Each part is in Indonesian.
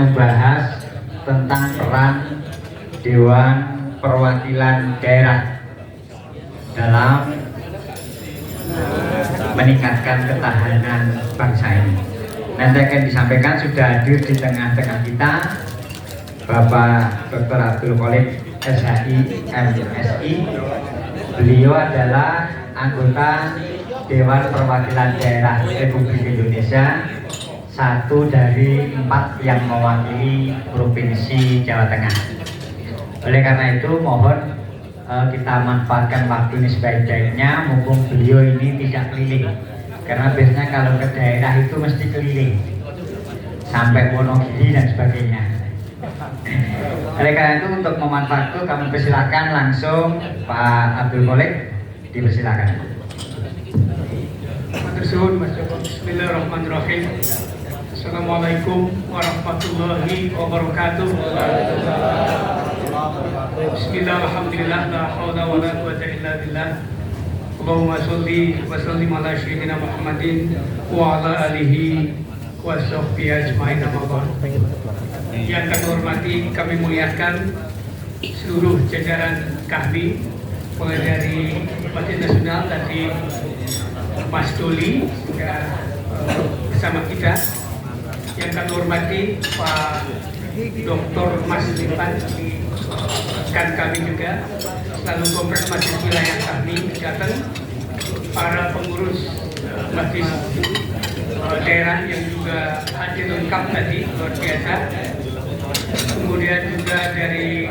membahas tentang peran Dewan Perwakilan Daerah dalam meningkatkan ketahanan bangsa ini. Nanti akan disampaikan, sudah hadir di tengah-tengah kita Bapak Dr. Abdul Khalid SHI MSI. Beliau adalah anggota Dewan Perwakilan Daerah Republik Indonesia, satu dari 4 yang mewakili Provinsi Jawa Tengah. Oleh karena itu mohon kita manfaatkan waktu ini sebaik-baiknya, mumpung beliau ini tidak keliling, karena biasanya kalau ke daerah itu mesti keliling sampai Wonogiri dan sebagainya. Oleh karena itu untuk memanfaatkan, kami persilakan langsung Pak Abdul Khalid, dipersilakan. Bismillahirrahmanirrahim. Assalamualaikum warahmatullahi wabarakatuh. Bismillah, alhamdulillah, la hawla wa la quwwata illa billah. Allahumma sholli wa sallim ala sayyidina Muhammadin wa ala alihi wa sahbihi ajma'in. Yang kami hormati, kami muliakan seluruh jajaran kami, mulai dari Badan Nasional tadi Mas Doli bersama kita. Yang kami hormati Pak Dr. Mas Lipan, kan kami juga selalu kompleks majelis wilayah kami datang, para pengurus majelis daerah yang juga hadir lengkap tadi, luar biasa. Kemudian juga dari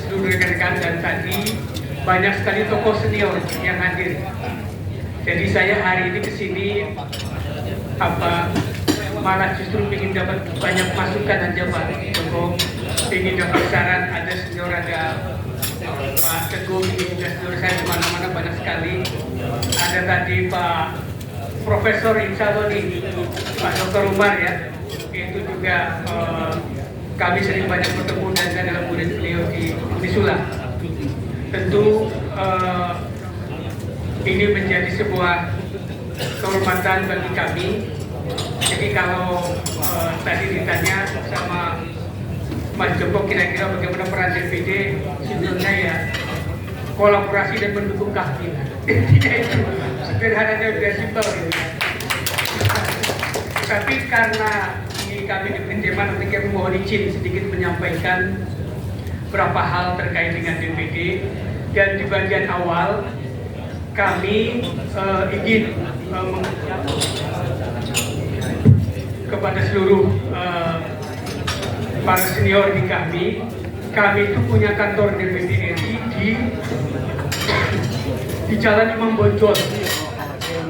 seluruh rekan-rekan, dan tadi banyak sekali tokoh senior yang hadir. Jadi saya hari ini kesini malah justru ingin dapat banyak masukan aja Pak Teguh, ingin dapat saran. Ada senior, ada Pak Teguh, ini juga senior saya kemana-mana banyak sekali. Ada tadi Pak Profesor insya Allah nih, Pak Dr. Umar ya, itu juga kami sering banyak bertemu dan saya adalah murid beliau di Unisula. Tentu ini menjadi sebuah kehormatan bagi kami. Jadi kalau tadi ditanya sama Mas Joko kira-kira bagaimana peran DPD, sebenarnya ya kolaborasi dan mendukung kami. Itu sederhananya sudah simpel. Tapi karena ini kami di Penjeman, nanti kami mohon izin sedikit menyampaikan beberapa hal terkait dengan DPD. Dan di bagian awal kami ingin kepada seluruh para senior di kami itu punya kantor DPD RI di Jalan Imam Bonjol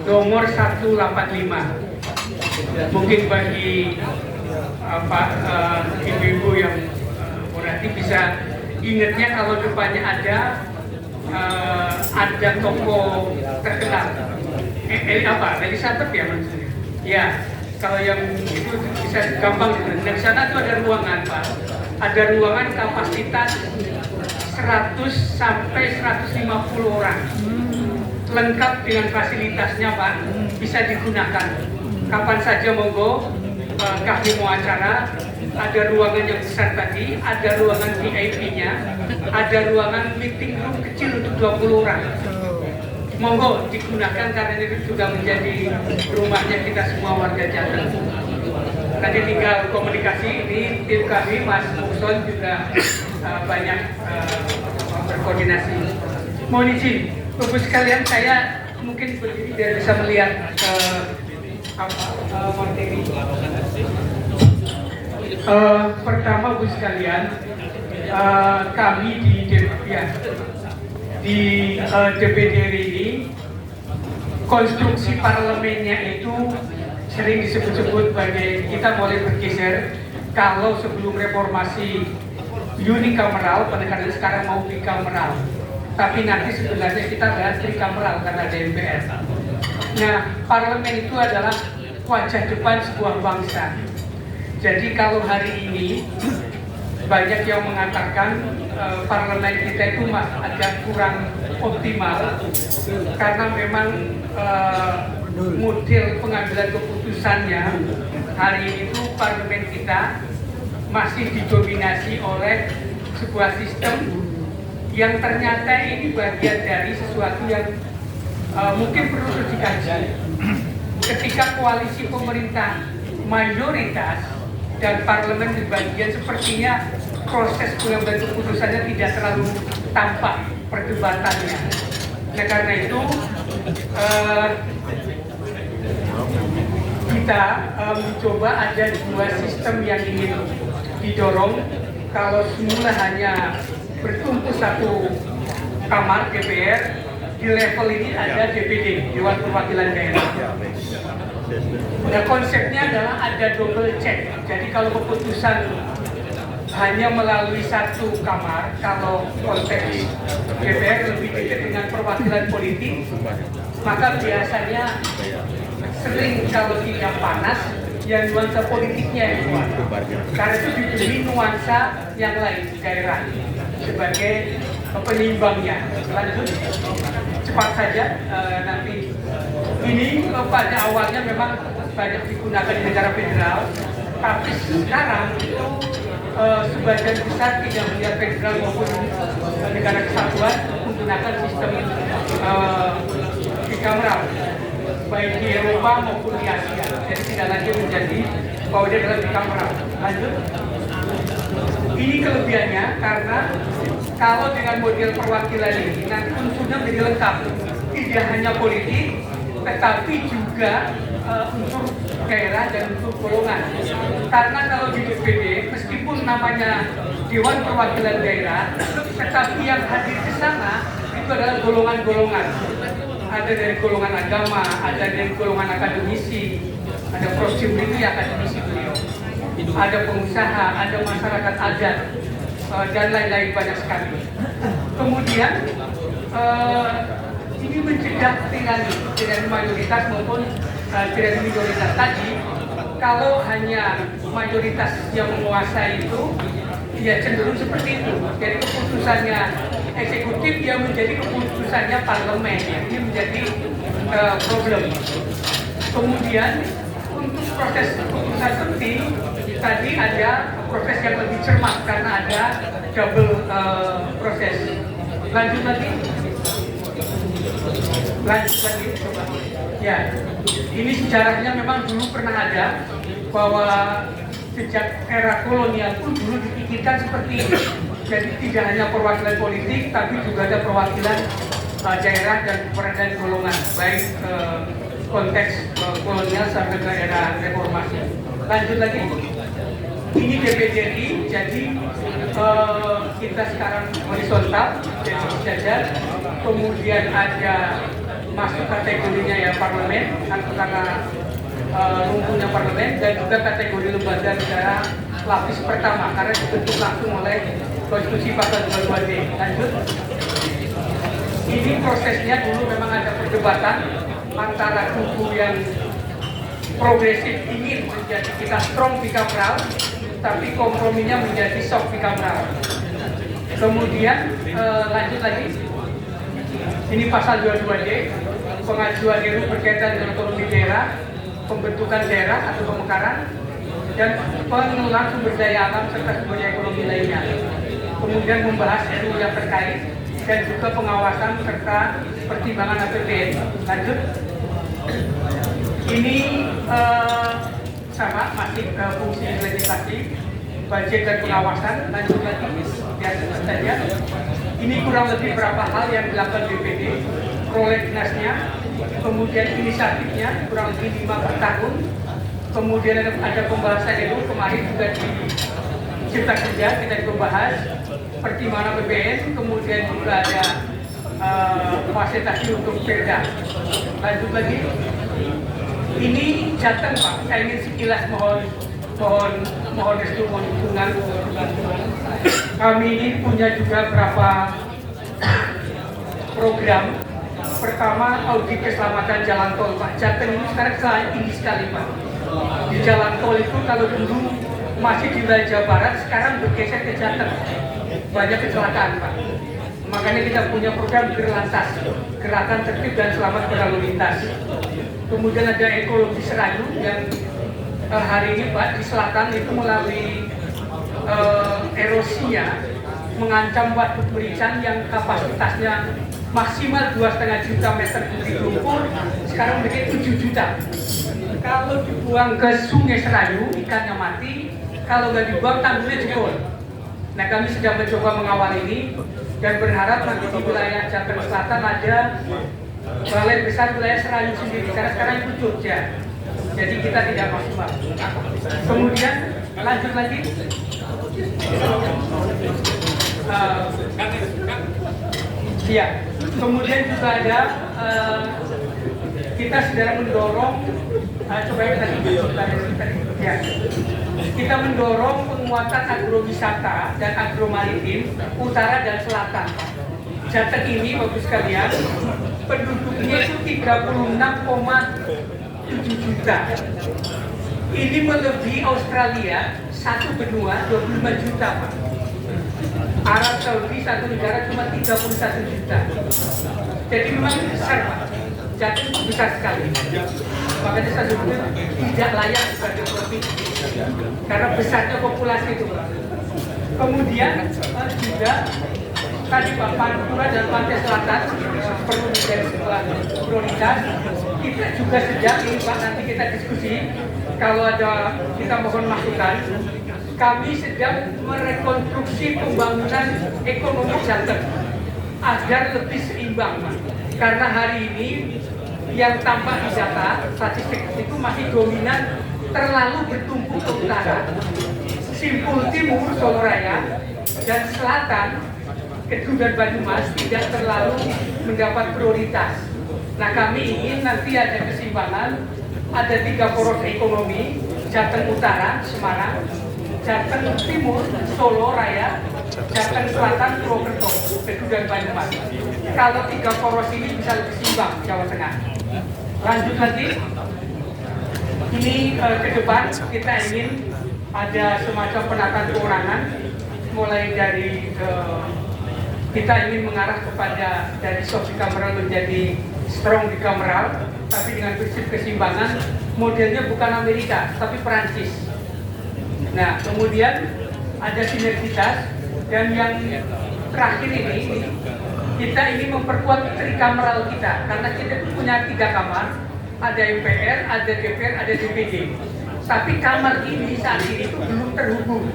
nomor 185. Mungkin bagi ibu-ibu yang berarti bisa ingatnya kalau depannya ada toko terkenal Elisabeth ya maksudnya. Ya, kalau yang itu bisa gampang. Di sana itu ada ruangan Pak. Ada ruangan kapasitas 100 sampai 150 orang. Lengkap dengan fasilitasnya Pak, bisa digunakan kapan saja monggo. Kami mau acara, ada ruangan yang besar tadi, ada ruangan VIP-nya, ada ruangan meeting room kecil untuk 20 orang. Monggo digunakan karena ini sudah menjadi rumahnya kita semua warga Jateng. Tadi tinggal komunikasi, ini tim kami Mas Mukson juga banyak berkoordinasi. Mohon izin, Bapak sekalian, saya mungkin berdiri biar bisa melihat materi. Pertama Bu sekalian, kami di DPD ini konstruksi parlemennya itu sering disebut-sebut sebagai, kita boleh bergeser. Kalau sebelum reformasi unikameral, pendekatan sekarang mau bikameral, tapi nanti sebenarnya kita bahas trikameral karena ada MPR. Nah, parlemen itu adalah wajah depan sebuah bangsa. Jadi kalau hari ini banyak yang mengatakan parlemen kita itu agak kurang optimal karena memang model pengambilan keputusannya hari ini itu parlemen kita masih didominasi oleh sebuah sistem yang ternyata ini bagian dari sesuatu yang mungkin perlu dikaji. Ketika koalisi pemerintah mayoritas dan parlemen berbagian, sepertinya proses pengambilan keputusannya tidak terlalu tampak perdebatannya. Nah, karena itu kita mencoba ada dua sistem yang ingin didorong. Kalau semula hanya bertumpu satu kamar DPR, di level ini ada DPD, Dewan Perwakilan Daerah. Nah, konsepnya adalah ada double check. Jadi kalau keputusan hanya melalui satu kamar, kalau konteks DPR lebih dekat dengan perwakilan politik, maka biasanya sering kalau tidak panas, yang nuansa politiknya yang kuat. Karena itu diberi nuansa yang lain di daerah sebagai penyeimbangnya. Lanjut, cepat saja nanti. Ini pada awalnya memang banyak digunakan di negara federal, tapi sekarang itu sebagian besar tidak melihat federal maupun negara kesatuan menggunakan sistem bicameral, baik di Eropa maupun di Asia. Jadi tidak lagi menjadi bahwa dia adalah bicameral. Lanjut. Ini kelebihannya karena kalau dengan model perwakilan ini nanti unsurnya menjadi lengkap, tidak hanya politik, tetapi juga unsur daerah dan unsur golongan. Karena kalau di DPD, meskipun namanya Dewan Perwakilan Daerah, tetapi yang hadir ke sana itu adalah golongan-golongan. Ada dari golongan agama, ada dari golongan akademisi, ada Prof. Jimli yang akademisi beliau, ada pengusaha, ada masyarakat adat, dan lain-lain banyak sekali. Kemudian ini mencegah tirani mayoritas maupun tirani minoritas tadi. Kalau hanya mayoritas yang menguasai itu, ya cenderung seperti itu. Jadi keputusannya eksekutif yang menjadi keputusannya parlemen, ini menjadi problem. Kemudian untuk proses keputusan penting tadi ada proses yang lebih cermat karena ada double proses. Lanjut lagi coba. Ya, ini sejarahnya memang dulu pernah ada bahwa sejak era kolonial pun dulu dipikirkan seperti ini. Jadi tidak hanya perwakilan politik, tapi juga ada perwakilan daerah dan golongan, baik konteks kolonial sampai ke era reformasi. Lanjut lagi, ini DPDRI, jadi kita sekarang horizontal, jadi sejajar, kemudian ada masuk kategorinya ya parlemen, karena rumputnya parlemen, dan juga kategori lembaga negara lapis pertama, karena dibentuk langsung oleh Konstitusi Pasal 22D. Lanjut. Ini prosesnya dulu memang ada perdebatan antara kubu yang progresif ingin menjadi kita strong bicameral, tapi komprominya menjadi soft bicameral. Kemudian lanjut lagi. Ini Pasal 22D, pengajuan RUU berkaitan dengan otonomi daerah, pembentukan daerah atau pemekaran, dan pengelolaan sumber daya alam serta sumber daya ekonomi lainnya. Kemudian membahas RUU yang terkait dan juga pengawasan serta pertimbangan APBN. Lanjut. Ini sama masih fungsi legislasi, budget dan pengawasan. Lanjut lagi ya saja. Ini kurang lebih berapa hal yang dilakukan DPD, prolegnasnya, kemudian inisiatifnya kurang lebih 5 per tahun. Kemudian ada pembahasan itu kemarin juga di Cipta Kerja kita membahas pertimbangan APBN, kemudian juga ada fasilitasi untuk perda. Lanjut lagi. Ini Jateng Pak, saya ingin sekilas mohon restu, mohon dukungan. Kami ini punya juga berapa program. Pertama, audit keselamatan jalan tol Pak. Jateng ini sekarang sangat tinggi sekali Pak. Di jalan tol itu kalau dulu masih di wilayah Jawa Barat, sekarang bergeser ke Jateng. Banyak kecelakaan Pak. Makanya kita punya program Gerlantas, Gerakan Tertib dan Selamat Berlalu Lintas. Kemudian ada ekologi Serayu yang hari ini Pak di selatan itu melalui porsinya mengancam waduk Merican yang kapasitasnya maksimal 2,5 juta meter kubik lumpur, sekarang menjadi 7 juta. Kalau dibuang ke Sungai Serayu, ikannya mati. Kalau nggak dibuang, tanggulnya jebol. Nah, kami sedang mencoba mengawal ini dan berharap nanti di wilayah Jateng Selatan ada balai besar wilayah Serayu sendiri, karena sekarang itu Jogja. Jadi kita tidak maksimal. Kemudian lanjut lagi. Ya, kemudian juga ada kita sedang mendorong coba ya tadi ya. Kita mendorong penguatan agrowisata dan agromaritim utara dan selatan. Jateng ini bagus sekalian, penduduknya itu 36,7 juta. Ini melebihi Australia, satu benua 25 juta, Pak. Arab Saudi satu negara cuma 31 juta. Jadi memang besar, Pak. Jateng itu besar sekali. Makanya saya sebut tidak layak sebagai provinsi karena besarnya populasi itu, Pak. Kemudian juga tadi Pak, Pantura dan Pantai Selatan perlu menjadi sebuah prioritas. Kita juga sedang ini Pak, nanti kita diskusi. Kalau ada kita mohon masukan. Kami sedang merekonstruksi pembangunan ekonomi Jateng agar lebih seimbang, Pak. Karena hari ini yang tampak di data statistik itu masih dominan terlalu bertumpu ke utara. Simpul Timur, Solo Raya, dan Selatan, Kedung dan Banyumas tidak terlalu mendapat prioritas. Nah, kami ingin nanti ada keseimbangan, ada 3 poros ekonomi, Jateng Utara, Semarang, Jateng Timur, Solo Raya, Jateng Selatan, Purwokerto, Kedung dan Banyumas. Kalau 3 poros ini bisa lebih seimbang Jawa Tengah. Lanjut lagi, ini ke depan kita ingin ada semacam penataan keuangan, mulai dari kita ingin mengarah kepada dari soft bicameral menjadi strong bicameral, tapi dengan prinsip keseimbangan. Modelnya bukan Amerika, tapi Perancis. Nah, kemudian ada sinergitas, dan yang terakhir ini kita ingin memperkuat trikameral kita, karena kita itu punya 3 kamar, ada MPR, ada DPR, ada DPD. Tapi kamar ini saat ini itu belum terhubung.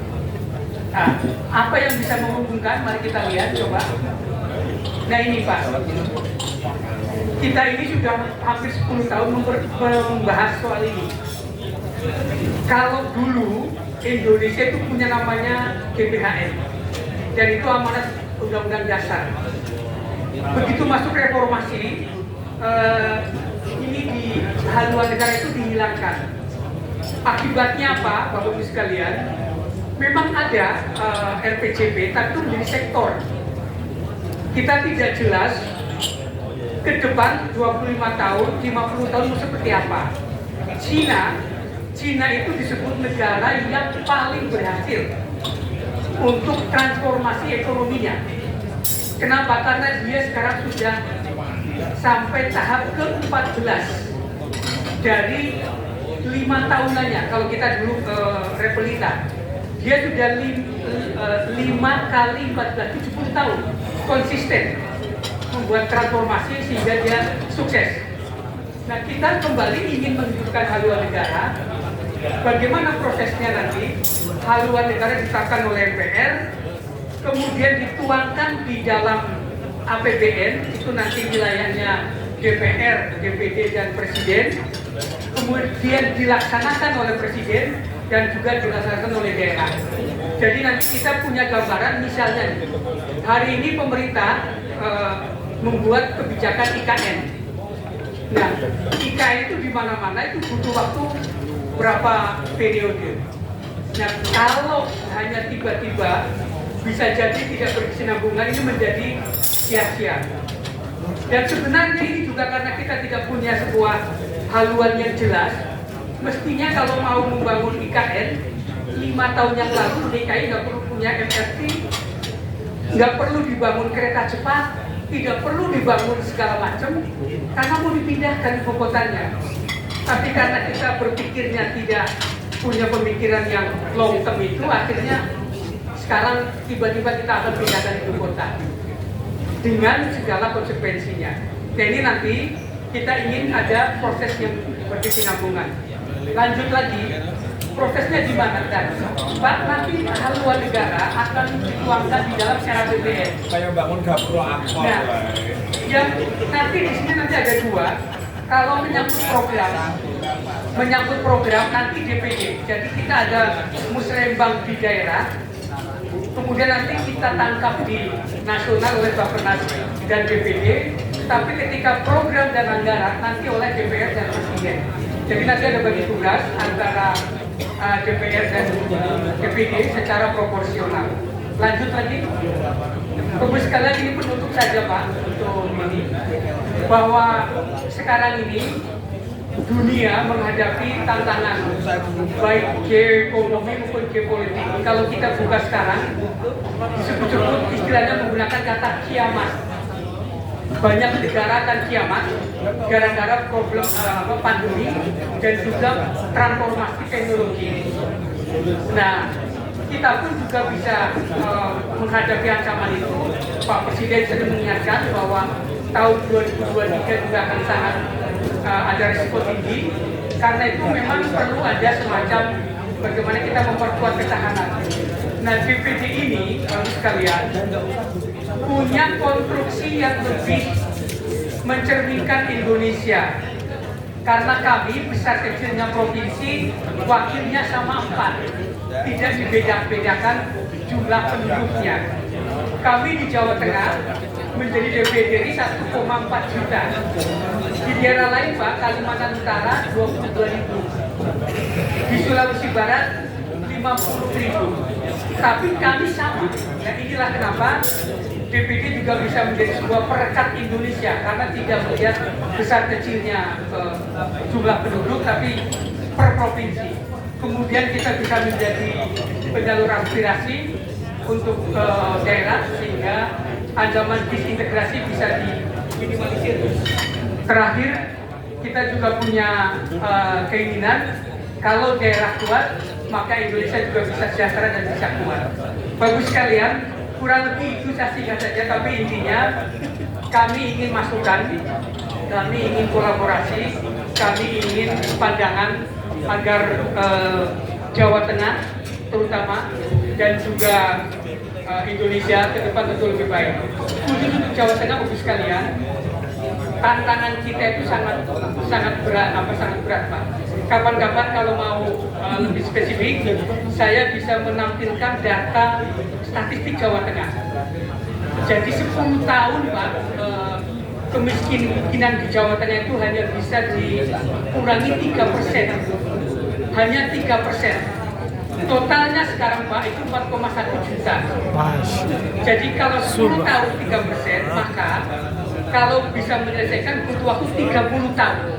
Nah, apa yang bisa menghubungkan? Mari kita lihat coba. Nah ini Pak, kita ini sudah hampir 10 tahun membahas soal ini. Kalau dulu Indonesia itu punya namanya GBHN, dan itu amanat Undang-Undang Dasar. Begitu masuk reformasi, ini di haluan negara itu dihilangkan. Akibatnya apa, Bapak Ibu sekalian? Memang ada RPJP, tapi itu menjadi sektor. Kita tidak jelas ke depan 25 tahun, 50 tahun seperti apa. Cina itu disebut negara yang paling berhasil untuk transformasi ekonominya. Kenapa? Karena dia sekarang sudah sampai tahap ke-14 dari 5 tahunannya. Kalau kita dulu ke Repelita, dia sudah 5 kali 14, 70 tahun konsisten membuat transformasi sehingga dia sukses. Nah, kita kembali ingin menunjukkan haluan negara. Bagaimana prosesnya nanti? Haluan negara ditetapkan oleh MPR, kemudian dituangkan di dalam APBN, itu nanti wilayahnya DPR, DPD, dan Presiden, kemudian dilaksanakan oleh Presiden dan juga dilaksanakan oleh daerah. Jadi nanti kita punya gambaran, misalnya hari ini pemerintah membuat kebijakan IKN. Nah, IKN itu di mana-mana itu butuh waktu berapa periode. Nah, kalau hanya tiba-tiba bisa jadi tidak berkesinambungan, ini menjadi sia-sia. Dan sebenarnya ini juga karena kita tidak punya sebuah haluan yang jelas. Mestinya kalau mau membangun IKN 5 tahun yang lalu, DKI nggak perlu punya MRT, nggak perlu dibangun kereta cepat, tidak perlu dibangun segala macam, karena mau dipindahkan ibu kotanya. Tapi karena kita berpikirnya tidak punya pemikiran yang long term itu, akhirnya sekarang tiba-tiba kita akan pindahkan ibu kota dengan segala konsekuensinya. Dan ini nanti kita ingin ada proses yang berkesinambungan. Lanjut lagi, prosesnya di mana? Dan Pak, nanti haluan negara akan dituangkan di dalam RAPBN. Kayak bangun dapur aktor. Nah, yang nanti di sini nanti ada dua. Kalau menyangkut program nanti DPD. Jadi kita ada musrembang di daerah. Kemudian nanti kita tangkap di nasional oleh Bappenas dan DPD. Tapi ketika program dan anggaran nanti oleh DPR dan Presiden. Jadi nanti ada bagi tugas antara DPR dan DPD secara proporsional. Lanjut lagi, Bapak sekalian, ini penutup saja Pak untuk ini, bahwa sekarang ini dunia menghadapi tantangan baik geoekonomi maupun geopolitik. Kalau kita buka sekarang, disebut-sebut istilahnya menggunakan kata kiamat. Banyak negara akan kiamat gara-gara problem pandemi dan juga transformasi teknologi. Nah, kita pun juga bisa menghadapi ancaman itu. Pak Presiden sudah mengingatkan bahwa tahun 2023 juga akan sangat ada risiko tinggi. Karena itu memang perlu ada semacam bagaimana kita memperkuat ketahanan. Nah, DPD ini, sekalian, punya konstruksi yang lebih mencerminkan Indonesia. Karena kami besar kecilnya provinsi, wakilnya sama 4. Tidak dibeda-bedakan jumlah penduduknya. Kami di Jawa Tengah menjadi DPD ini 1,4 juta. Di daerah lain Pak, Kalimantan Utara 22.000. Di Sulawesi Barat 50.000. Tapi kami sama. Nah, inilah kenapa DPD juga bisa menjadi sebuah perekat Indonesia, karena tidak melihat besar kecilnya jumlah penduduk, tapi per provinsi. Kemudian kita bisa menjadi penyalur aspirasi untuk daerah sehingga ancaman disintegrasi bisa diminimalisir. Terakhir, kita juga punya keinginan kalau daerah kuat, maka Indonesia juga bisa sejahtera dan bisa kuat. Bagus sekalian, kurang lebih itu saya singkat saja, tapi intinya kami ingin masukan, kami ingin kolaborasi, kami ingin pandangan agar Jawa Tengah terutama dan juga Indonesia ke depan tentu lebih baik. Khusus untuk Jawa Tengah, Bapak sekalian, tantangan kita itu sangat berat Pak. Kapan-kapan kalau mau lebih spesifik, saya bisa menampilkan data statistik Jawa Tengah. Jadi 10 tahun Pak, kemiskinan di Jawa Tengah itu hanya bisa dikurangi 3%. Hanya 3%. Totalnya sekarang Pak itu 4,1 juta. Jadi kalau 10 tahun 3%, maka kalau bisa menyelesaikan butuh waktu 30 tahun.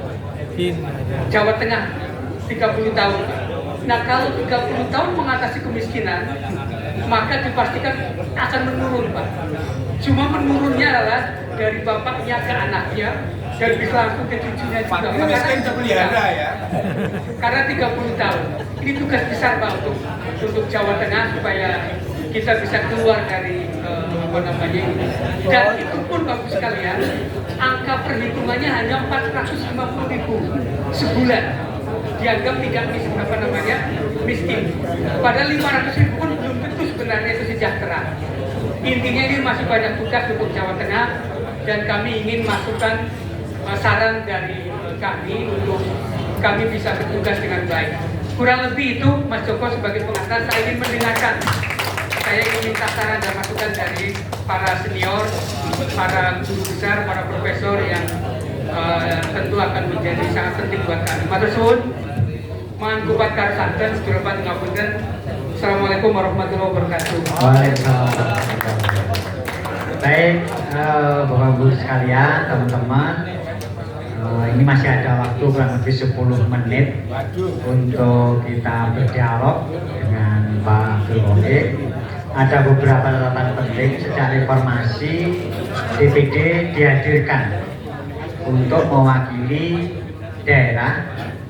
Jawa Tengah 30 tahun. Nah, kalau 30 tahun mengatasi kemiskinan, maka dipastikan akan menurun Pak. Cuma menurunnya adalah dari bapaknya ke anaknya dan bisa langsung ke cucunya juga. Karena 30 tahun. Ini tugas besar Pak untuk Jawa Tengah supaya kita bisa keluar dari ini. Dan itu pun Bapak sekalian, angka perhitungannya hanya 450.000 sebulan. Dianggap tidak miskin. Padahal 500.000 pun belum tentu sebenarnya itu sejahtera. Intinya ini masih banyak tugas untuk Jawa Tengah dan kami ingin masukkan saran dari kami untuk kami bisa bertugas dengan baik. Kurang lebih itu Mas Joko sebagai pengantar, saya ingin mendengarkan. Saya ingin minta saran dan masukan dari para senior, para guru besar, para profesor yang tentu akan menjadi sangat penting buat kami. Matur suwun, mangupat karsanten, sedulur ngapunten. Assalamualaikum warahmatullahi wabarakatuh. Waalaikumsalam. Baik, Bapak Ibu sekalian, teman-teman, ini masih ada waktu kurang lebih 10 menit untuk kita berdialog dengan Pak Abdul Wahid. Ada beberapa catatan penting. Sejak reformasi, DPD dihadirkan untuk mewakili daerah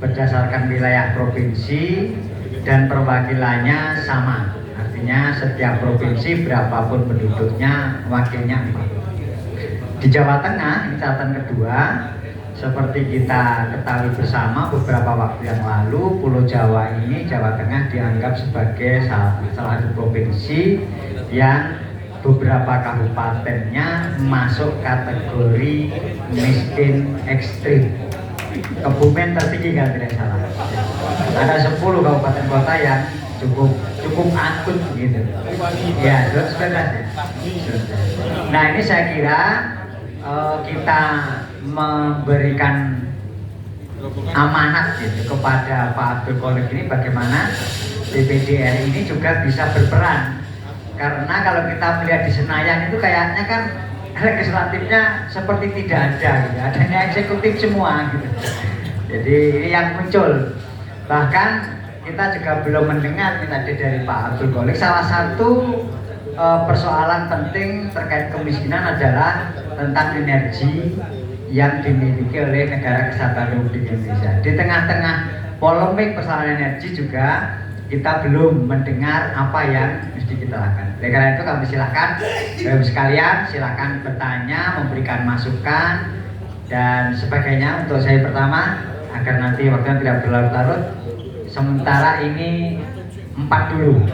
berdasarkan wilayah provinsi dan perwakilannya sama. Artinya artinya setiap provinsi berapapun penduduknya wakilnya 4. Di Jawa Tengah, ini catatan kedua, seperti kita ketahui bersama beberapa waktu yang lalu, Pulau Jawa ini, Jawa Tengah dianggap sebagai salah satu provinsi yang beberapa kabupatennya masuk kategori miskin ekstrim. Kebumen tertinggi kalau tidak salah. Ada 10 kabupaten kota yang cukup akut gitu. Ya, sudah. Nah, ini saya kira kita memberikan amanat gitu kepada Pak Abdul Qolik ini bagaimana DPD RI ini juga bisa berperan, karena kalau kita melihat di Senayan itu kayaknya kan legislatifnya seperti tidak ada gitu. Adanya eksekutif semua gitu. Jadi ini yang muncul. Bahkan kita juga belum mendengar tadi dari Pak Abdul Qolik, salah satu persoalan penting terkait kemiskinan adalah tentang energi yang dimiliki oleh negara kesatuan Republik Indonesia. Di tengah-tengah polemik persoalan energi juga kita belum mendengar apa yang mesti kita lakukan. Oleh karena itu kami silakan Bapak sekalian silakan bertanya, memberikan masukan dan sebagainya untuk saya pertama agar nanti waktunya tidak berlarut-larut. Sementara ini 4 dulu.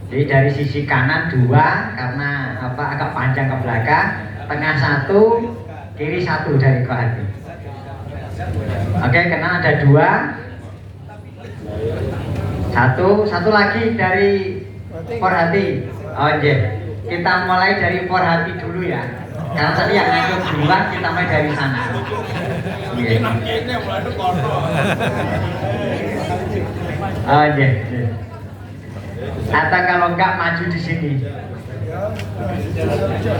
Jadi dari sisi kanan 2 karena agak panjang ke belakang, tengah 1, kiri 1 dari Kohati. Oke, kanan ada 2. Satu lagi dari Porhati. Oh iya, kita mulai dari Porhati dulu ya. Karena tadi yang ngajak duluan, kita mulai dari sana. Oh iya. Atau kalau enggak maju di sini.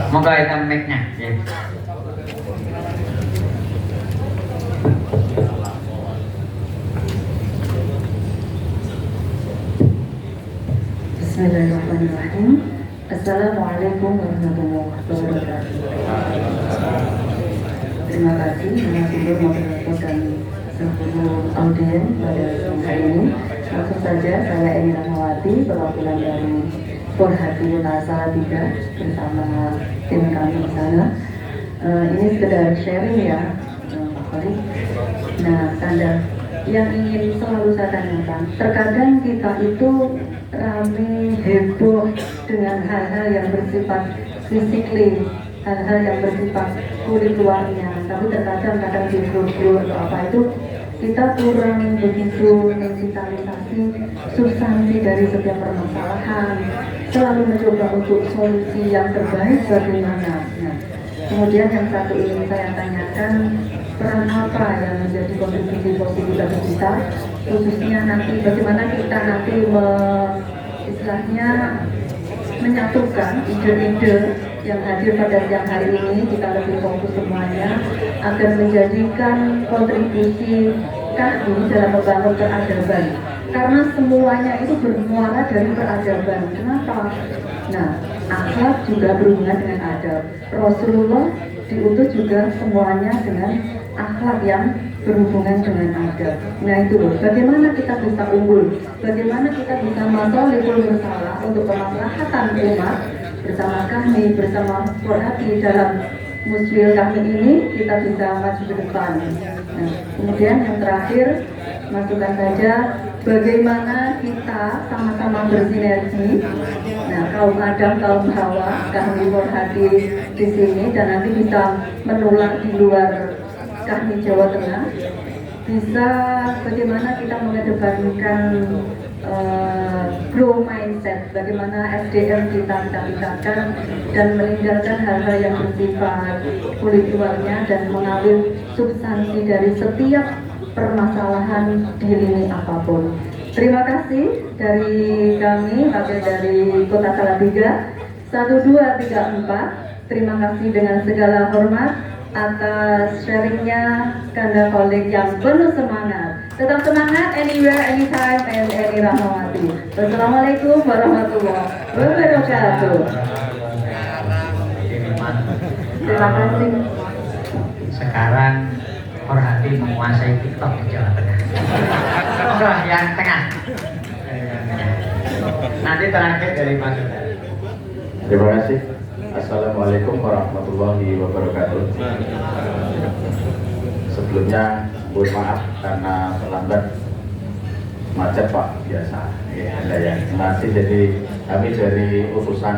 Moga itu mic-nya. Ya. Bismillahirrahmanirrahim. Assalamualaikum warahmatullahi wabarakatuh. Terima kasih narasumber moderator dan seluruh audien pada siang hari ini. Langsung saja saya Eni Rahmawati, perwakilan dari Porhati Salatiga bersama tim kami di sana. Ini sekedar sharing ya, Pak Kholik. Nah, tanda yang ingin selalu saya tanyakan, terkadang kita itu rame heboh dengan hal-hal yang bersifat fisikly, hal-hal yang bersifat kulit luarnya, tapi terkadang di grup atau apa itu kita kurang begitu mensitalisasi substansi dari setiap permasalahan, selalu mencoba untuk solusi yang terbaik bagaimana. Nah, kemudian yang satu ingin saya tanyakan, peran apa yang menjadi kontribusi positif bagi kita, khususnya nanti bagaimana kita nanti istilahnya menyatukan ide-ide yang hadir pada siang hari ini, kita lebih fokus semuanya agar menjadikan kontribusi kami dalam membangun peradaban, karena semuanya itu bermuara dari peradaban. Kenapa? Nah, akhlak juga berhubungan dengan adab. Rasulullah diutus juga semuanya dengan akhlak yang berhubungan dengan adab. Nah itu loh, bagaimana kita bisa unggul, bagaimana kita bisa masalihul bersalah untuk kemaslahatan umat bersama kami, bersama Porhati dalam muslim kami ini, kita bisa maju ke depan. Nah, kemudian yang terakhir, masukkan saja bagaimana kita sama-sama bersinergi. Nah, kaum Adam, kaum Hawa, kami Porhati di sini dan nanti bisa menular di luar kami Jawa Tengah, bisa bagaimana kita mengedepankan grow mindset, bagaimana SDM kita tingkatkan dan meninggalkan hal-hal yang bersifat kulit luarnya dan mengambil substansi dari setiap permasalahan di lini apapun. Terima kasih dari kami, wakil dari Kota Salatiga 1234. Terima kasih dengan segala hormat atas sharingnya Kanda Kholik yang penuh semangat. Tetap semangat anywhere, anytime, and Eni Rahmawati. Wassalamualaikum warahmatullahi wabarakatuh. Terima kasih. Sekarang Porhati menguasai TikTok di Jawa Tengah. Yang tengah. Nanti terakhir dari Pak Saudara. Terima kasih. Assalamualaikum warahmatullahi wabarakatuh. Sebelumnya mohon maaf karena terlambat, macet Pak, biasa. Ya. Terima kasih. Jadi kami dari utusan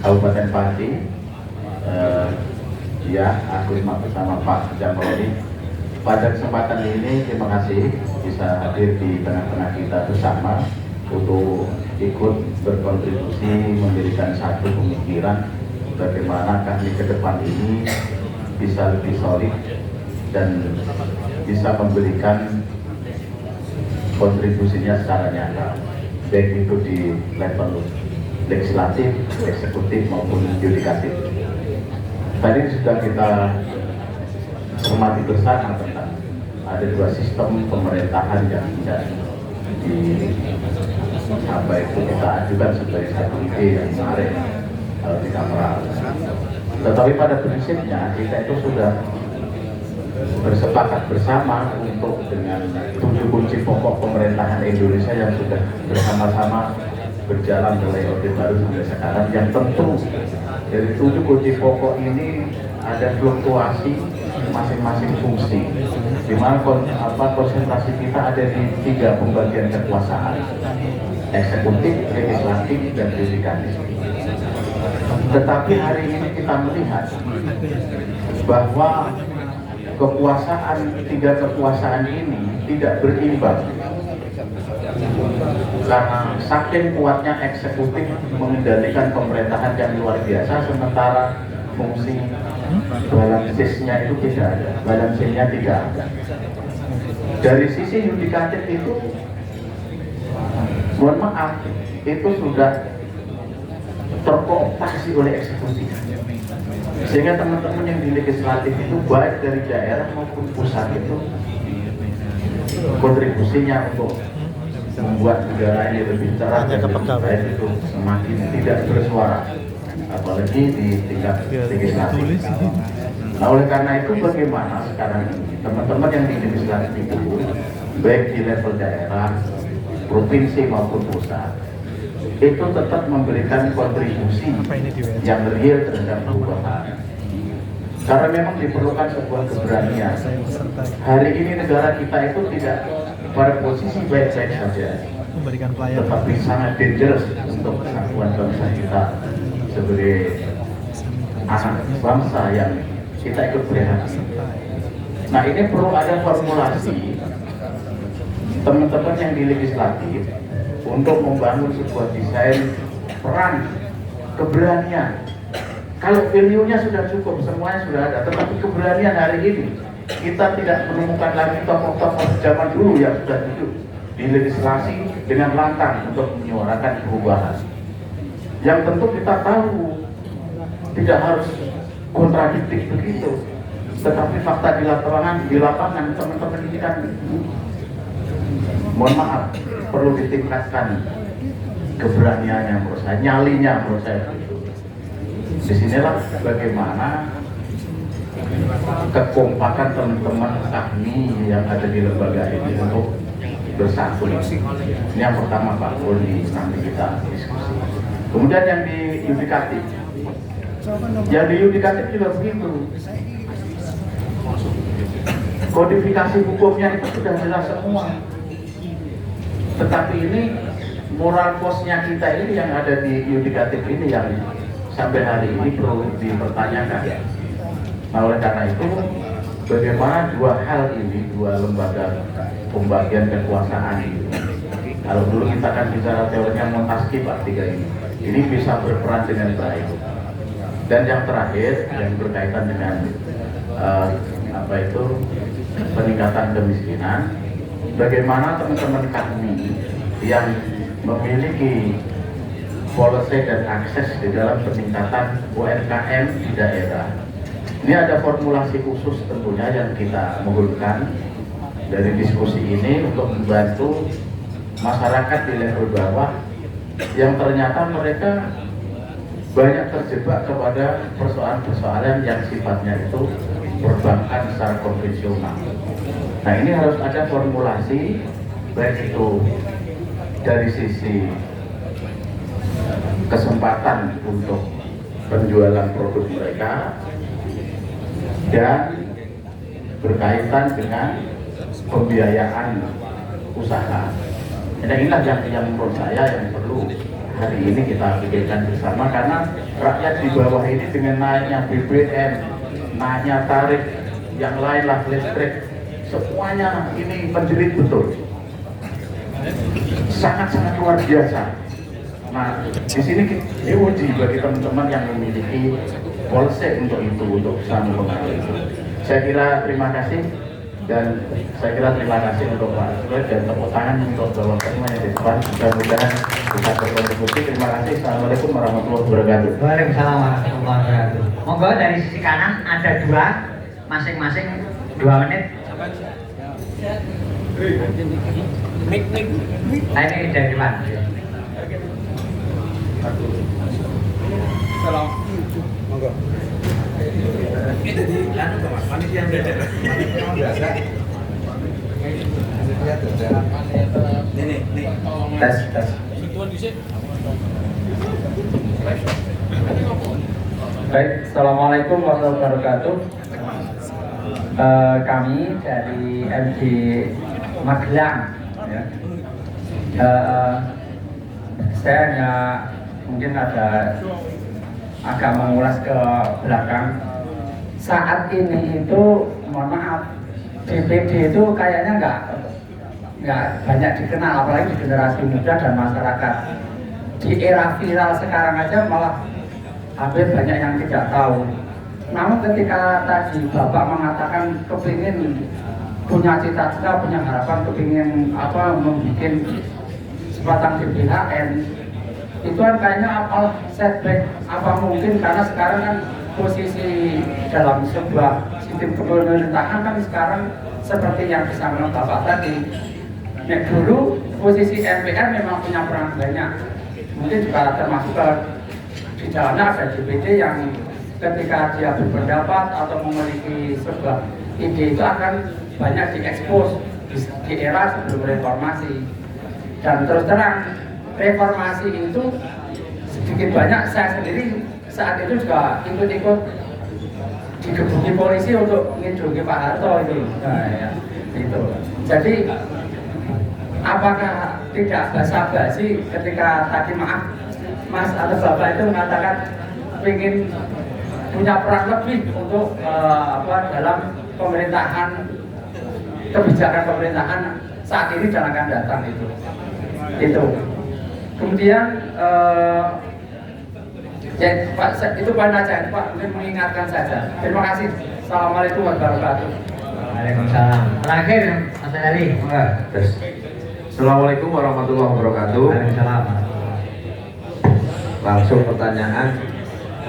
Kabupaten Pati, Agus bersama Pak Jamroni. Pada kesempatan ini terima kasih bisa hadir di tengah-tengah kita bersama untuk ikut berkontribusi memberikan satu pemikiran bagaimana kami ke depan ini bisa lebih solid dan bisa memberikan kontribusinya secara nyata, baik itu di level legislatif, eksekutif maupun yudikatif. Tadi sudah kita cermati bersama tentang ada dua sistem pemerintahan yang tidak kita ajukan sebagai satu ide yang menarik di Kamera. Tetapi pada prinsipnya kita itu sudah bersepakat bersama untuk dengan 7 kunci pokok pemerintahan Indonesia yang sudah bersama-sama berjalan mulai Orde Baru sampai sekarang, yang tentu dari 7 kunci pokok ini ada fluktuasi masing-masing fungsi, di mana konsentrasi kita ada di 3 pembagian kekuasaan: eksekutif, legislatif, dan yudikatif. Tetapi hari ini kita melihat bahwa tiga kekuasaan ini tidak berimbang karena saking kuatnya eksekutif mengendalikan pemerintahan yang luar biasa, sementara fungsi balansnya itu tidak ada, balansnya tidak ada. Dari sisi yudikatif itu, mohon maaf, itu sudah terkooptasi oleh eksekutif, sehingga teman-teman yang di legislatif itu baik dari daerah maupun pusat itu kontribusinya untuk membuat negara ini lebih cerah dan lebih baik itu semakin tidak bersuara, apalagi di tingkat legislatif. Nah, oleh karena itu bagaimana sekarang ini teman-teman yang di legislatif itu baik di level daerah, provinsi maupun pusat itu tetap memberikan kontribusi yang real terhadap perubahan. Karena memang diperlukan sebuah keberanian. Hari ini negara kita itu tidak pada posisi baik-baik saja, tetapi sangat dangerous untuk kesatuan bangsa kita sebagai anak bangsa yang kita ikut prihatin. Nah, ini perlu ada formulasi teman-teman yang di legislatif untuk membangun sebuah desain peran keberanian. Kalau value-nya sudah cukup, semuanya sudah ada, tetapi keberanian hari ini kita tidak menemukan lagi tokoh-tokoh zaman dulu yang sudah duduk di legislasi dengan lantang untuk menyuarakan perubahan. Yang tentu kita tahu tidak harus kontradiktif begitu, tetapi fakta di lapangan teman-teman ini kan, mohon maaf, perlu ditingkatkan keberaniannya menurut saya, nyalinya menurut saya. Disinilah bagaimana kekompakan teman-teman kami yang ada di lembaga ini untuk bersatu. Ini yang pertama Pak, nanti kita diskusi. Kemudian yang di yudikatif, juga begitu. Kodifikasi hukumnya itu sudah jelas semua. Tetapi ini moral force-nya kita ini yang ada di yudikatif ini yang sampai hari ini perlu dipertanyakan. Nah, oleh karena itu bagaimana dua hal ini, dua lembaga pembagian kekuasaan ini, kalau dulu kita kan bicara teorinya Montesquieu Pak, tiga ini bisa berperan dengan baik. Dan yang terakhir yang berkaitan dengan peningkatan kemiskinan, bagaimana teman-teman kami yang memiliki policy dan akses di dalam peningkatan UMKM di daerah. Ini ada formulasi khusus tentunya yang kita mohonkan dari diskusi ini untuk membantu masyarakat di level bawah yang ternyata mereka banyak terjebak kepada persoalan-persoalan yang sifatnya itu perbankan secara konvensional. Nah, ini harus ada formulasi baik itu dari sisi kesempatan untuk penjualan produk mereka dan berkaitan dengan pembiayaan usaha. Dan inilah yang menurut saya yang perlu hari ini kita pikirkan bersama, karena rakyat di bawah ini dengan naiknya BBM, naiknya tarif yang lain lah, listrik, semuanya ini menjerit betul, sangat-sangat luar biasa. Nah, di sini diuji bagi teman-teman yang memiliki policy untuk itu, untuk bisa mempengaruhi itu. Saya kira terima kasih, dan saya kira terima kasih untuk Pak Sulit, dan tepuk tangan untuk Bapak semua yang di depan. Mudah-mudahan bisa berkontribusi. Terima kasih. Assalamualaikum warahmatullahi wabarakatuh. Waalaikumsalam warahmatullahi wabarakatuh. Monggo dari sisi kanan ada dua, masing-masing 2 menit. Nah, ini dari depan. Salam. Monggo. Ini di anu Mas, panitia yang beda. Biasa. Nih. Tes. Baik, assalamualaikum warahmatullahi wabarakatuh. Kami dari MG Magelang, ya. Saya hanya mungkin agak mengulas ke belakang. Saat ini itu, mohon maaf, DPD itu kayaknya nggak banyak dikenal, apalagi di generasi muda dan masyarakat. Di era viral sekarang aja malah hampir banyak yang tidak tahu. Namun ketika tadi Bapak mengatakan kepingin punya cita-cita, punya harapan, kepingin membuat sebatang GBHN, itu kan kayaknya setback mungkin karena sekarang kan posisi dalam sebuah sistem pemerintahan kan sekarang seperti yang disampaikan Bapak tadi. Nah, dulu posisi MPR memang punya peran banyak, mungkin juga termasuk di dalamnya ada DPD yang ketika dia berpendapat atau memiliki sebuah ide itu akan banyak diekspos di era sebelum reformasi. Dan terus terang, reformasi itu sedikit banyak saya sendiri saat itu juga ikut-ikut digebuki polisi untuk ngidungi Pak Harto itu. Nah, ya, itu. Jadi apakah tidak basa-basi ketika tadi Mas atau Bapak itu mengatakan ingin punya peran lebih untuk dalam pemerintahan, kebijakan pemerintahan saat ini dan akan datang itu. Kemudian ya Pak, itu poin aja Pak, mungkin mengingatkan saja. Terima kasih. Assalamualaikum warahmatullahi wabarakatuh. Waalaikumsalam. Terakhir Mas Ali. Assalamualaikum warahmatullahi wabarakatuh. Waalaikumsalam. Langsung pertanyaan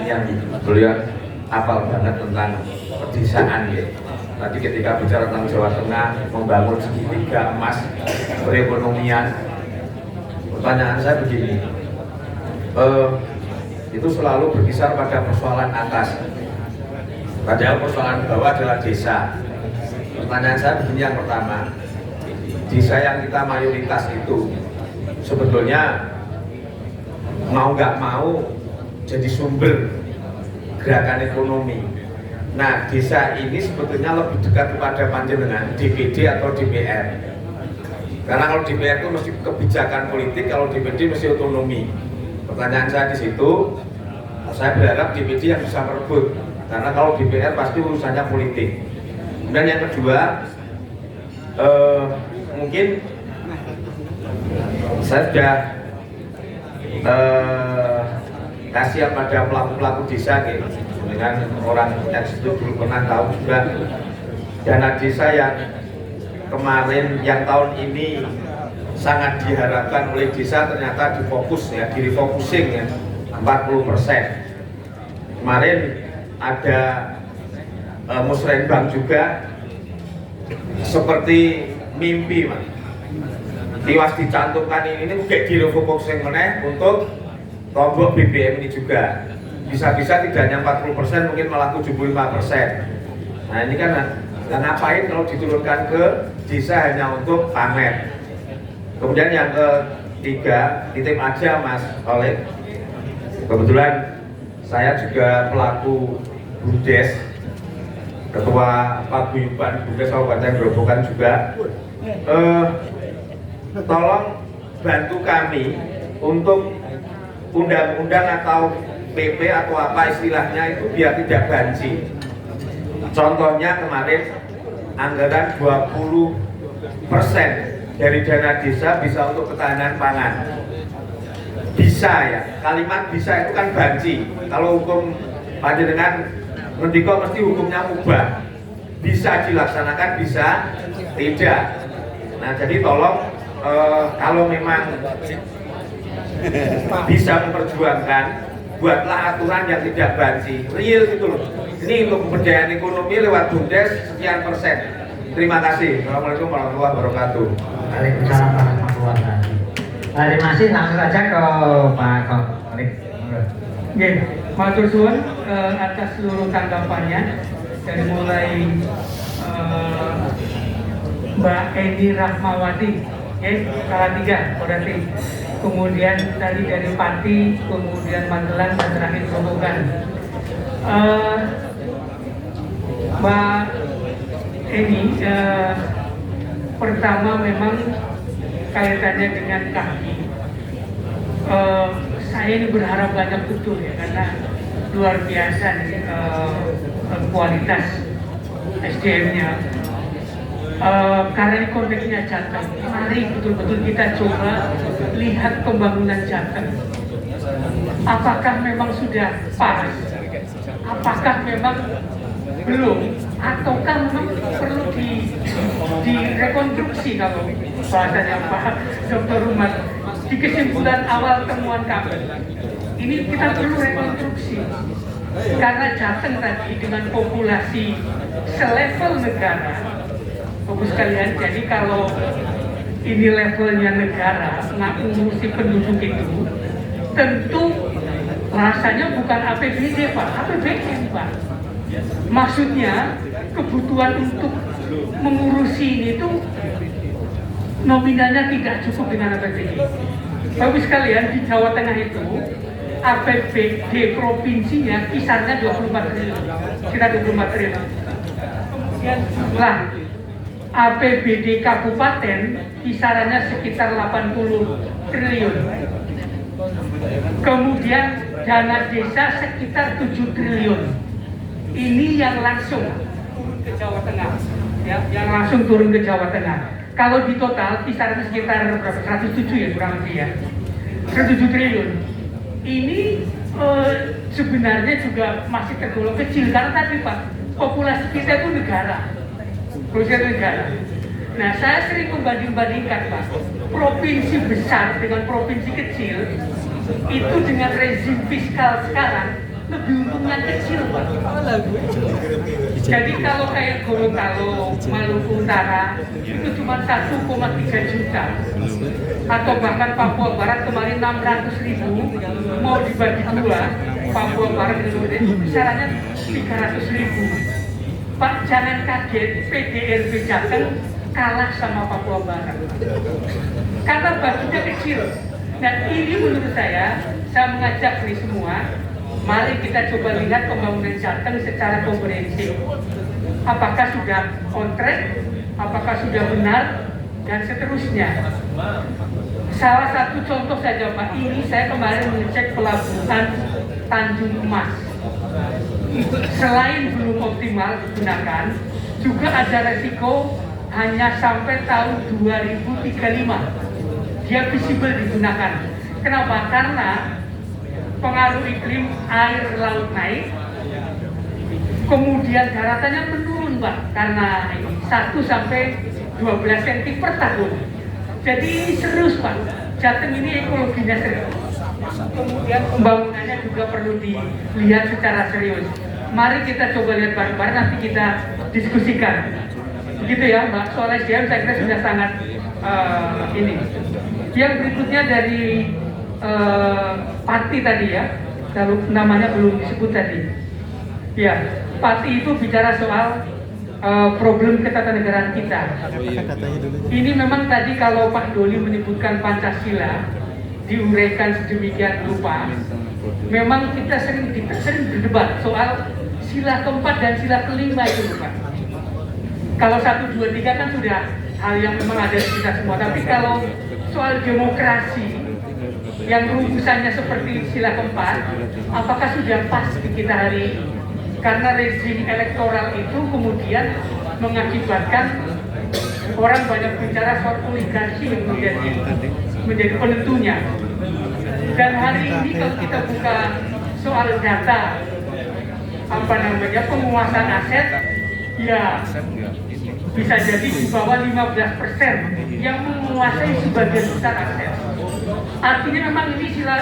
yang beliau hafal banget tentang pedesaan ya. Tadi ketika bicara tentang Jawa Tengah membangun segitiga emas perekonomian, pertanyaan saya begini, itu selalu berkisar pada persoalan atas, padahal persoalan bawah adalah desa. Pertanyaan saya begini, yang pertama, desa yang kita mayoritas itu sebetulnya mau nggak mau jadi sumber gerakan ekonomi. Nah, desa ini sebetulnya lebih dekat kepada panjenengan DPD atau DPR. Karena kalau DPR itu mesti kebijakan politik, kalau DPD mesti otonomi. Pertanyaan saya di situ, saya berharap DPD yang bisa merebut, karena kalau DPR pasti urusannya politik. Kemudian yang kedua, mungkin saya sudah kasihan pada pelaku-pelaku desa gitu, dengan orang yang itu belum pernah tahu juga dana desa yang kemarin, yang tahun ini sangat diharapkan oleh desa ternyata difokus ya, direfocusing ya, 40%. Kemarin ada musrenbang juga seperti mimpi Mas. Tiwas dicantumkan ini kayak direfocusing meneh untuk tombol BBM ini juga. Bisa-bisa tidak hanya 40%, mungkin malah 75%. Nah ini kan ngapain kalau diturunkan ke desa hanya untuk pamer. Kemudian yang 3 titip aja Mas Oleh. Kebetulan saya juga pelaku BUMDes, Ketua Paguyuban BUMDes Kabupaten Grobogan juga. Tolong bantu kami untuk undang-undang atau PP atau apa istilahnya itu biar tidak banci. Contohnya kemarin anggaran 20% dari dana desa bisa untuk ketahanan pangan. Bisa ya, kalimat bisa itu kan banci. Kalau hukum panjenengan ngendika mesti hukumnya mubah. Bisa dilaksanakan, bisa tidak. Nah jadi tolong kalau memang bisa memperjuangkan, buatlah aturan yang tidak banci, real gitu loh. Ini untuk pemberdayaan ekonomi lewat BUMDes sekian persen. Terima kasih. Assalamualaikum warahmatullahi wabarakatuh. Waalaikumsalam warahmatullahi wabarakatuh. Terima kasih, langsung saja ke Pak Khalid. Oke, matur suwun atas seluruh tanggapannya dari mulai Mbak Edi Rahmawati, Salatiga, berarti. Kemudian tadi dari Pati, kemudian Magelang, dan terakhir Grobogan. Mbak Edi, pertama memang kaitannya dengan kaki. Saya ini berharap banyak betul ya, karena luar biasa nih kualitas SDM-nya. Karena ini konteksnya Jateng, mari betul-betul kita coba lihat pembangunan Jateng. Apakah memang sudah pas? Apakah memang belum? Ataukah memang perlu direkonstruksi kalau bahasanya Pak Dr. Rumat di kesimpulan awal temuan kami? Ini kita perlu rekonstruksi. Karena Jateng tadi dengan populasi selevel negara, Bapak sekalian, jadi kalau ini levelnya negara ngurusi penduduk itu, tentu rasanya bukan APBD Pak, APBN Pak. Maksudnya kebutuhan untuk mengurusi ini itu nominalnya tidak cukup dengan APBD. Bapak sekalian, di Jawa Tengah itu APBD provinsinya kisarnya 24 triliun, sekitar 24 triliun. Kemudian jumlah APBD kabupaten kisarannya sekitar 80 triliun. Kemudian dana desa sekitar 7 triliun. Ini yang langsung turun ke Jawa Tengah, ya, yang langsung turun ke Jawa Tengah. Kalau di total kisarannya sekitar berapa? 107 ya kurang lebih ya. 107 triliun. Ini sebenarnya juga masih tergolong kecil karena tadi Pak, populasi kita itu negara. Negara. Nah, saya sering membanding-bandingkan Pak, provinsi besar dengan provinsi kecil itu dengan rezim fiskal sekarang lebih untungnya kecil Pak. Jadi kalau kayak Gorontalo, Maluku Utara itu cuma 1,3 juta, atau bahkan Papua Barat kemarin 600.000 mau dibagi dua, Papua Barat itu kisarannya 300.000. Pak, jangan kaget, PDRB Jateng kalah sama Papua Barat karena baginya kecil. Nah ini menurut saya mengajak nih semua, mari kita coba lihat pembangunan Jateng secara komprehensif. Apakah sudah on track, apakah sudah benar, dan seterusnya. Salah satu contoh saja Pak, ini saya kemarin mengecek pelabuhan Tanjung Emas. Selain belum optimal digunakan, juga ada resiko hanya sampai tahun 2035 dia visible digunakan. Kenapa? Karena pengaruh iklim, air laut naik, kemudian daratannya menurun Pak, karena 1 sampai 12 cm per tahun. Jadi ini serius Pak, Jateng ini ekologinya serius. Kemudian pembangunannya juga perlu dilihat secara serius. Mari kita coba lihat bareng-bareng, nanti kita diskusikan. Begitu ya Mbak, soal SDM saya kira sudah sangat ini. Yang berikutnya dari Pati tadi ya, kalau namanya belum disebut tadi. Ya, Pati itu bicara soal problem ketatanegaraan kita. Ini memang tadi kalau Pak Doli menyebutkan Pancasila diuraikan sedemikian rupa, memang kita sering berdebat soal sila keempat dan sila kelima itu, Pak. Kalau 1, 2, 3 kan sudah hal yang memang ada di kita semua. Tapi kalau soal demokrasi yang rumusannya seperti sila keempat, apakah sudah pas di kita hari ini? Karena rezim elektoral itu kemudian mengakibatkan orang banyak bicara soal oligarki yang menjadi penentunya. Dan hari ini kalau kita buka soal data penguasaan aset, ya bisa jadi di bawah 15% yang menguasai sebagian besar aset. Artinya memang ini sila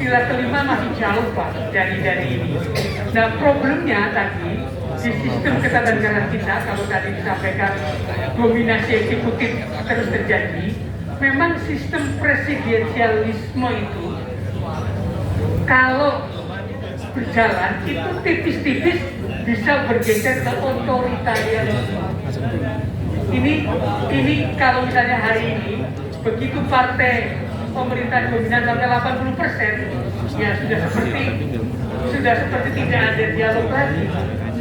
kelima masih jauh, Pak, dari ini. Nah, problemnya tadi di sistem ketatanegaraan kita, kalau tadi disampaikan dominasi eksekutif terus terjadi, memang sistem presidensialisme itu kalau berjalan itu tipis-tipis bisa bergeser ke otoritarianisme. Ini kalau misalnya hari ini begitu partai pemerintah dominan sampai 80%, ya sudah seperti tidak ada dialog lagi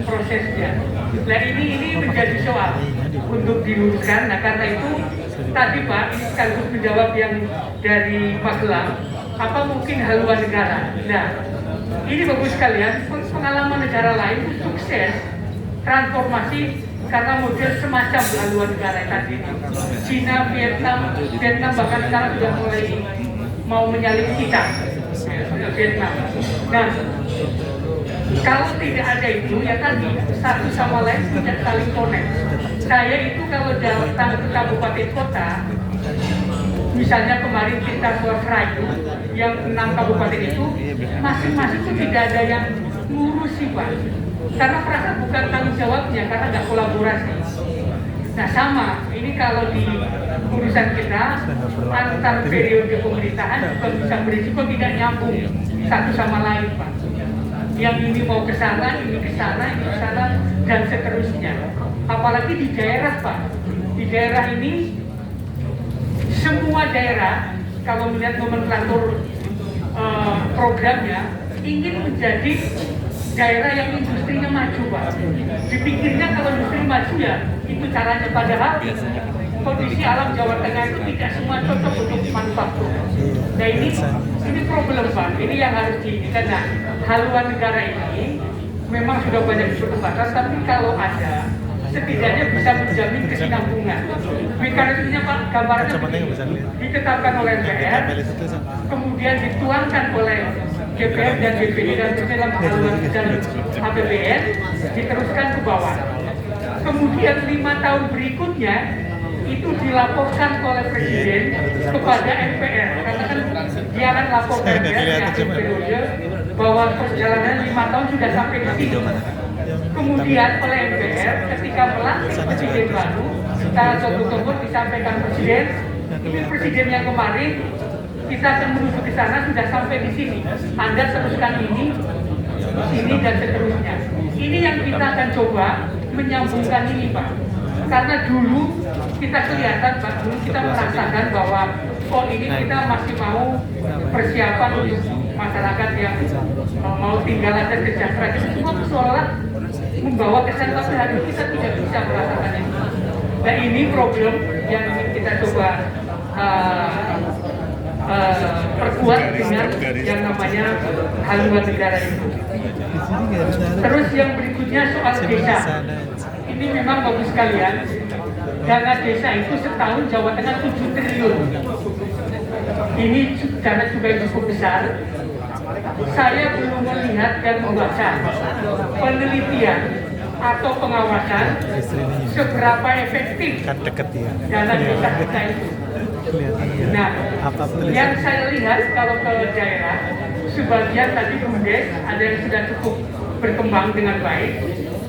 prosesnya. Nah ini menjadi soal untuk diluruskan. Nah karena itu tadi Pak, ini sekaligus menjawab yang dari Magelang, apa mungkin haluan negara. Nah ini bagus sekalian, pengalaman negara lain sukses transformasi karena model semacam haluan negara tadi. Cina, Vietnam bahkan sekarang sudah mulai mau menyalip kita, Vietnam. Nah, kalau tidak ada itu, ya tadi satu sama lain tidak saling connect. Saya itu kalau datang ke kabupaten kota, misalnya kemarin kita soal Serayu, yang 6 kabupaten itu, masing-masing itu tidak ada yang ngurusi, Pak. Karena merasa bukan tanggung jawabnya, karena nggak kolaborasi. Nah sama, ini kalau di urusan kita, antar periode pemerintahan juga bisa berisiko tidak nyambung satu sama lain, Pak. Yang ini mau ke sana, ini ke sana, ini ke sana, dan seterusnya. Apalagi di daerah, Pak. Di daerah ini, semua daerah, kalau melihat nomenklatur programnya, ingin menjadi daerah yang industrinya maju, Pak. Dipikirnya kalau industri maju ya itu caranya, padahal kondisi alam Jawa Tengah itu tidak semua cocok untuk manufaktur. Nah ini problem, Pak. Ini yang harus karena haluan negara ini memang sudah banyak diperdebatkan, tapi kalau ada setidaknya bisa menjamin kesinambungan. Mekanismenya Pak, gambarnya ditetapkan oleh MPR, kemudian dituangkan oleh DPR dan DPD dan dalam haluan dan APBN, diteruskan ke bawah. Kemudian 5 tahun berikutnya itu dilaporkan oleh Presiden kepada MPR, karena kan dia akan lapor ke MPR di akhir periode bahwa perjalanan 5 tahun sudah sampai di sini. Kemudian oleh MPR ketika melantik Presiden baru, tanggal 1 Oktober disampaikan Presiden, ini Presiden yang kemarin kita akan menuju ke sana sudah sampai di sini. Anda teruskan ini dan seterusnya. Ini yang kita akan coba menyambungkan ini, Pak. Karena dulu kita kelihatan, Pak, dulu kita merasakan bahwa ini kita masih mau persiapan untuk masyarakat yang mau tinggal dan sejahtera. Itu semua persoalan membawa kesan, tapi hari ini kita tidak bisa merasakan itu. Nah ini problem yang ingin kita coba perkuat dengan yang namanya haluan negara itu. Terus yang berikutnya soal desa. Ini memang bagus sekalian. Dana desa itu setahun Jawa Tengah 7 triliun. Ini dana juga yang cukup besar. Saya belum melihat dan membaca penelitian atau pengawasan seberapa efektif dana desa kita itu. Nah, yang saya lihat kalau ke daerah, sebagian tadi BUMDes ada yang sudah cukup berkembang dengan baik,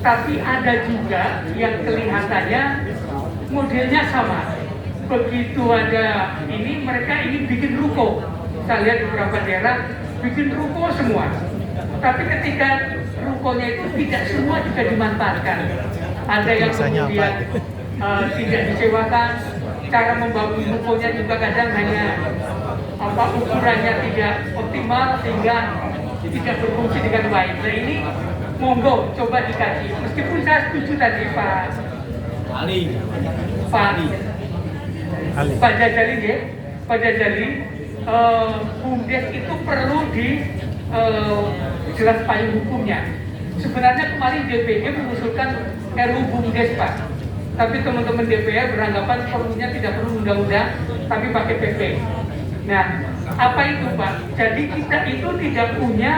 tapi ada juga yang kelihatannya modelnya sama. Begitu ada ini, mereka ingin bikin ruko. Saya lihat beberapa daerah bikin ruko semua. Tapi ketika rukonya itu tidak semua juga dimanfaatkan. ada yang kemudian tidak disewakan, cara membangun rukonya juga kadang hanya ukurannya tidak optimal sehingga tidak berfungsi dengan baik. Nah ini monggo coba dikaji. Meskipun saya setuju tadi Pak Jajali ya, Pak Jajali, BUMDes itu perlu di jelas payung hukumnya. Sebenarnya kemarin DPD mengusulkan RUU BUMDes Pak, tapi teman-teman DPR beranggapan perlunya tidak perlu undang-undang, tapi pakai PP. Nah, apa itu Pak? Jadi kita itu tidak punya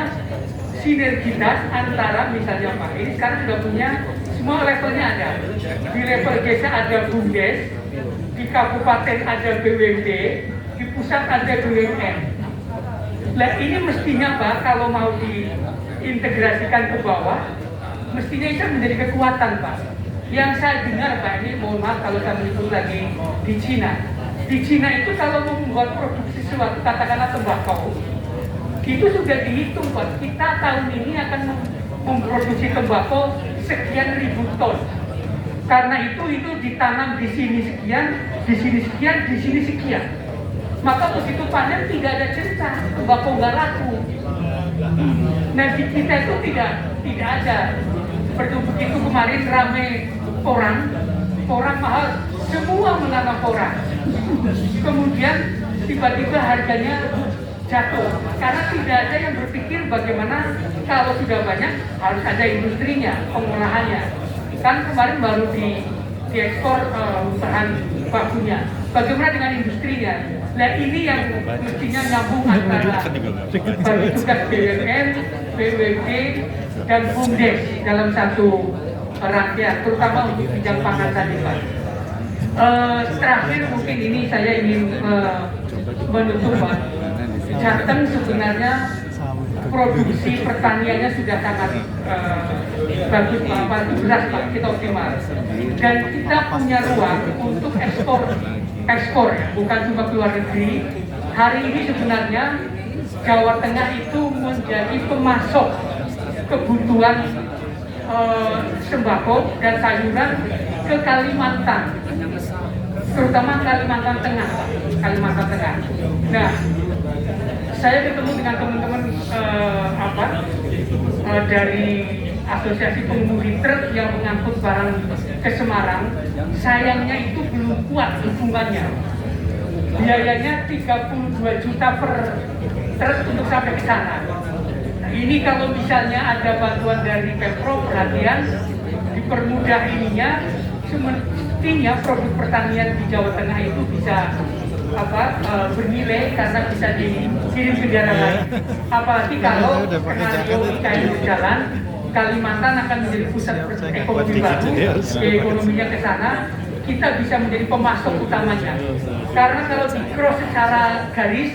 sinergitas antara misalnya Pak, ini sekarang sudah punya semua levelnya ada. Di level desa ada BUMDes, di kabupaten ada BUMD, di pusat ada BUMN. Nah ini mestinya Pak, kalau mau diintegrasikan ke bawah, mestinya itu menjadi kekuatan Pak. Yang saya dengar Pak, ini mohon maaf kalau saya menyebut lagi di Cina. Di Cina itu kalau mau membuat produksi sesuatu, katakanlah tembakau, itu sudah dihitung Pak. Kita tahun ini akan memproduksi tembakau sekian ribu ton. Karena itu ditanam di sini sekian, di sini sekian, di sini sekian. Maka begitu panen tidak ada cerita tembakau nggak laku. Nah di kita itu tidak ada. Begitu kemarin rame orang mahal, semua menanam orang. Kemudian tiba-tiba harganya jatuh karena tidak ada yang berpikir bagaimana kalau sudah banyak harus ada industrinya, pengolahannya. Kan kemarin baru diekspor bahan bakunya. Bagaimana dengan industrinya? Nah ini yang mestinya nyambung antara bagi tugas BUMN, BUMD, dan BUMDes dalam satu rangkaian, terutama untuk bidang pangan tadi Pak. Terakhir mungkin ini saya ingin menutup Pak. Jateng sebenarnya produksi pertaniannya sudah sangat bagus Pak, apalagi beras Pak, kita optimal. Dan kita punya ruang untuk ekspor ya, bukan cuma ke luar negeri. Hari ini sebenarnya Jawa Tengah itu menjadi pemasok kebutuhan sembako dan sayuran ke Kalimantan, terutama Kalimantan Tengah, Kalimantan Tengah. Nah, saya ketemu dengan teman-teman dari Asosiasi Pengemudi Truk yang mengangkut barang ke Semarang. Sayangnya itu belum kuat dukungannya. Biayanya 32 juta per truk untuk sampai ke sana. Nah, ini kalau misalnya ada bantuan dari Pemprov perhatian, dipermudah ininya, semestinya produk pertanian di Jawa Tengah itu bisa bernilai karena bisa dikirim ke daerah lain. Apalagi kalau skenario IKN berjalan, Kalimantan akan menjadi pusat ekonomi baru, ekonominya ke sana, kita bisa menjadi pemasok utamanya. Karena kalau di cross secara garis,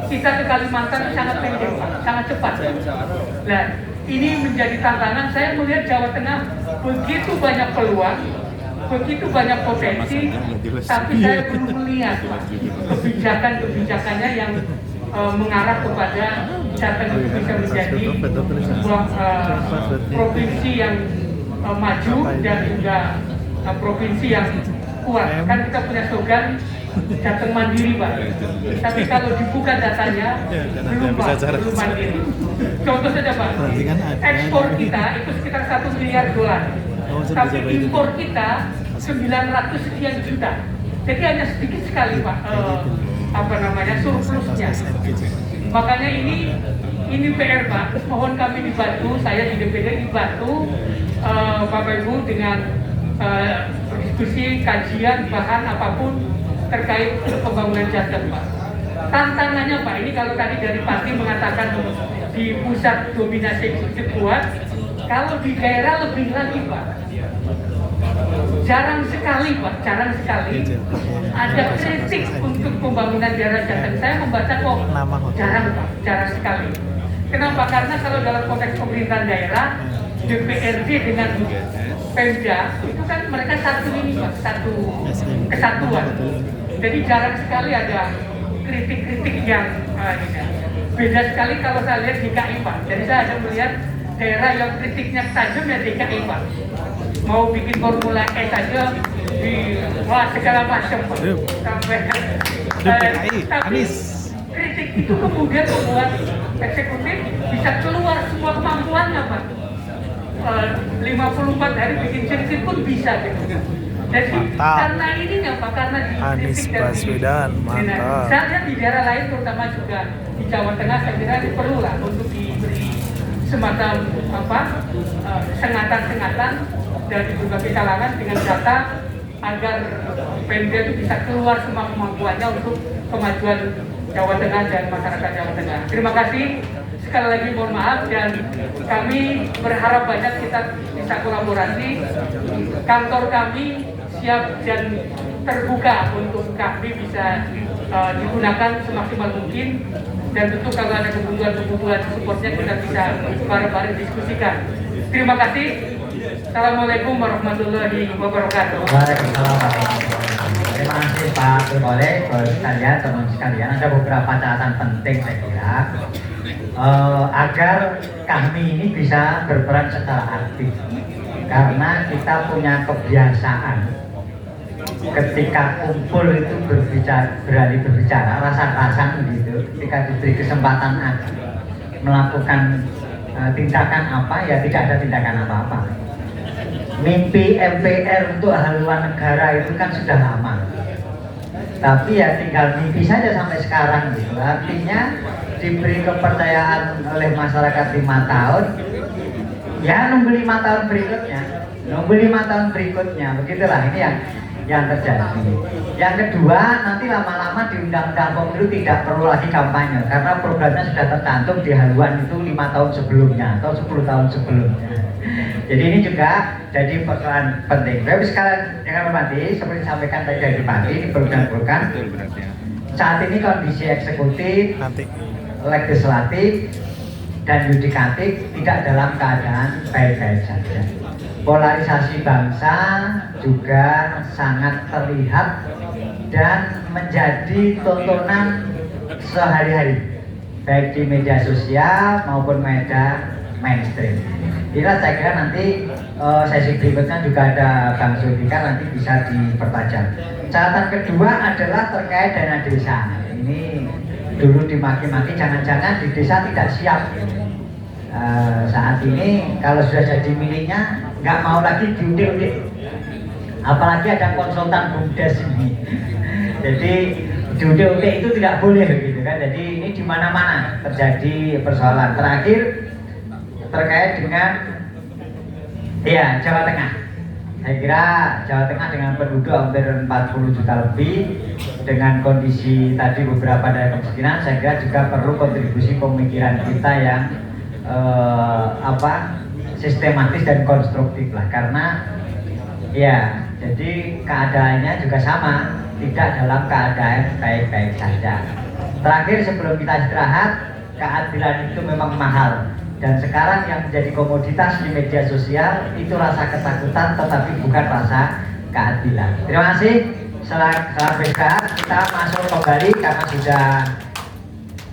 kita ke Kalimantan sangat pendek, sangat cepat. Nah, ini menjadi tantangan. Saya melihat Jawa Tengah begitu banyak peluang, begitu banyak potensi, tapi saya belum melihat kebijakan-kebijakannya yang mengarah kepada Jateng itu bisa menjadi sebuah provinsi yang maju dan juga provinsi yang kuat. Kan kita punya slogan Jateng mandiri Pak, tapi kalau dibuka datanya belum Pak, belum mandiri. Contoh saja Pak, ekspor kita itu sekitar 1 miliar dolar, tapi impor kita 900 sekian juta. Jadi hanya sedikit sekali Pak surplusnya. Makanya ini PR Pak, mohon kami dibantu, saya di DPD dibantu Bapak Ibu dengan diskusi, kajian, bahan apapun terkait pembangunan Jateng Pak. Tantangannya Pak, ini kalau tadi dari Pati mengatakan di pusat dominasi eksekutif kuat, kalau di daerah lebih lagi Pak. Jarang sekali Pak, jarang sekali ada kritik untuk pembangunan daerah Jateng. Saya membaca kok jarang Pak, jarang sekali. Kenapa? Karena kalau dalam konteks pemerintahan daerah, DPRD dengan Pemda itu kan mereka satu ini Pak, satu kesatuan. Jadi jarang sekali ada kritik-kritik yang beda sekali kalau saya lihat DKI Pak. Jadi saya ada melihat daerah yang kritiknya tajam ya DKI Pak. Mau bikin formula E saja di segala macam Pak. Sampai tapi kritik itu kemudian membuat eksekutif bisa keluar semua kemampuannya Pak. 54 hari bikin sirkuit pun bisa gitu. Jadi karena ini Pak, karena Anies dikritik dan Baswedan, mantap. saya lihat di daerah lain terutama juga di Jawa Tengah saya kira ini perlu lah untuk diberi semacam sengatan-sengatan dari berbagai kalangan dengan data agar Pemda itu bisa keluar semua kemampuannya untuk kemajuan Jawa Tengah dan masyarakat Jawa Tengah. Terima kasih. Sekali lagi mohon maaf dan kami berharap banyak kita bisa kolaborasi. Kantor kami siap dan terbuka untuk kami bisa digunakan semaksimal mungkin dan tentu kalau ada kebutuhan supportnya kita bisa bareng-bareng diskusikan. Terima kasih. Assalamualaikum warahmatullahi wabarakatuh. Waalaikumsalam. Terima kasih Pak Boleh, sekalian teman sekalian, ada beberapa catatan penting saya kira agar kami ini bisa berperan secara aktif karena kita punya kebiasaan ketika kumpul itu berani berbicara rasa-rasan gitu ketika diberi kesempatan melakukan tindakan apa ya tidak ada tindakan apa-apa. Mimpi MPR untuk haluan negara itu kan sudah lama, tapi ya tinggal mimpi saja sampai sekarang gitu. Artinya diberi kepercayaan oleh masyarakat 5 tahun, ya nunggu 5 tahun berikutnya, begitulah ini yang terjadi. Yang kedua, nanti lama-lama di Undang-Undang Pemilu tidak perlu lagi kampanye karena programnya sudah tercantum di haluan itu 5 tahun sebelumnya atau 10 tahun sebelumnya. Jadi ini juga jadi persoalan penting. Tapi sekalian jangan hormati, seperti disampaikan tadi dari pagi di program-program saat ini kondisi eksekutif, legislatif, dan yudikatif tidak dalam keadaan baik-baik saja. Polarisasi bangsa juga sangat terlihat dan menjadi tontonan sehari-hari baik di media sosial maupun media mainstream. Saya kira nanti sesi berikutnya juga ada Bang Zulfikar nanti bisa dipertajam. Catatan kedua adalah terkait dana desa. Ini dulu dimaki-maki, jangan-jangan di desa tidak siap. Saat ini kalau sudah jadi miliknya nggak mau lagi diudik-udik. Apalagi ada konsultan BUMDes ini. Jadi diudik-udik itu tidak boleh gitu kan. Jadi ini di mana-mana terjadi persoalan. Terakhir terkait dengan Jawa Tengah. Saya kira Jawa Tengah dengan penduduk hampir 40 juta lebih dengan kondisi tadi beberapa daerah kemiskinan, saya kira juga perlu kontribusi pemikiran kita yang sistematis dan konstruktif lah, karena jadi keadaannya juga sama, tidak dalam keadaan baik-baik saja. Terakhir sebelum kita istirahat, keadilan itu memang mahal. Dan sekarang yang menjadi komoditas di media sosial itu rasa ketakutan tetapi bukan rasa keadilan. Terima kasih. Salam beristirahat. Kita masuk kembali karena sudah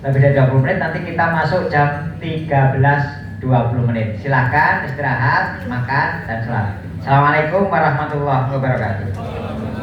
lebih dari 20 menit. Nanti kita masuk jam 13.20 menit. Silahkan istirahat, makan, dan sholat. Assalamualaikum warahmatullahi wabarakatuh.